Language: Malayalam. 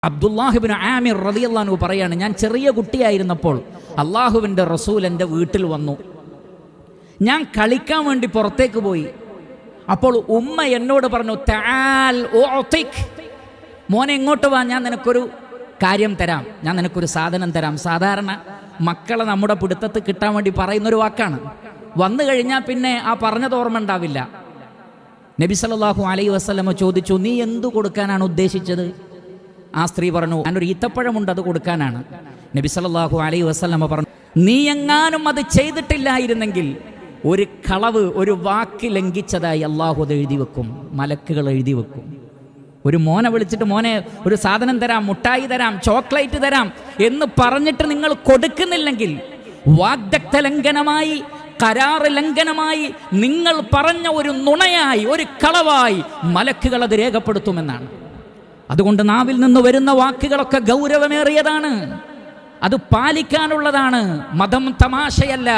അബ്ദുല്ലാഹിബ്നു ആമിർ റളിയല്ലാഹു അൻഹു പറയാണ്, ഞാൻ ചെറിയ കുട്ടിയായിരുന്നപ്പോൾ അള്ളാഹുവിൻ്റെ റസൂൽ എൻ്റെ വീട്ടിൽ വന്നു. ഞാൻ കളിക്കാൻ വേണ്ടി പുറത്തേക്ക് പോയി. അപ്പോൾ ഉമ്മ എന്നോട് പറഞ്ഞു, തആൽ ഉഅതിക്, മോനെ എങ്ങോട്ട് വാ, ഞാൻ നിനക്കൊരു കാര്യം തരാം, ഞാൻ നിനക്കൊരു സാധനം തരാം. സാധാരണ മക്കളെ നമ്മുടെ പിടുത്തത്ത് കിട്ടാൻ വേണ്ടി പറയുന്നൊരു വാക്കാണ്. വന്നു കഴിഞ്ഞാൽ പിന്നെ ആ പറഞ്ഞത് ഓർമ്മ ഉണ്ടാവില്ല. നബി സല്ലല്ലാഹു അലൈഹി വസല്ലമ ചോദിച്ചു, നീ എന്തു കൊടുക്കാനാണ് ഉദ്ദേശിച്ചത്? ആ സ്ത്രീ പറഞ്ഞു, ഞാനൊരു ഈത്തപ്പഴമുണ്ട്, അത് കൊടുക്കാനാണ്. നബി സല്ലല്ലാഹു അലൈഹി വസല്ലമ പറഞ്ഞു, നീ എങ്ങാനും അത് ചെയ്തിട്ടില്ലായിരുന്നെങ്കിൽ ഒരു കളവ്, ഒരു വാക്ക് ലംഘിച്ചതായി അള്ളാഹു അത് എഴുതി വെക്കും, മലക്കുകൾ എഴുതി വെക്കും. ഒരു മോനെ വിളിച്ചിട്ട്, മോനെ ഒരു സാധനം തരാം, മുട്ടായി തരാം, ചോക്ലേറ്റ് തരാം എന്ന് പറഞ്ഞിട്ട് നിങ്ങൾ കൊടുക്കുന്നില്ലെങ്കിൽ വാഗ്ദത്ത ലംഘനമായി, കരാറ് ലംഘനമായി, നിങ്ങൾ പറഞ്ഞ ഒരു നുണയായി, ഒരു കളവായി മലക്കുകൾ അത് രേഖപ്പെടുത്തുമെന്നാണ്. അതുകൊണ്ട് നാവിൽ നിന്ന് വരുന്ന വാക്കുകളൊക്കെ ഗൗരവമേറിയതാണ്, അത് പാലിക്കാനുള്ളതാണ്. മതം തമാശയല്ല.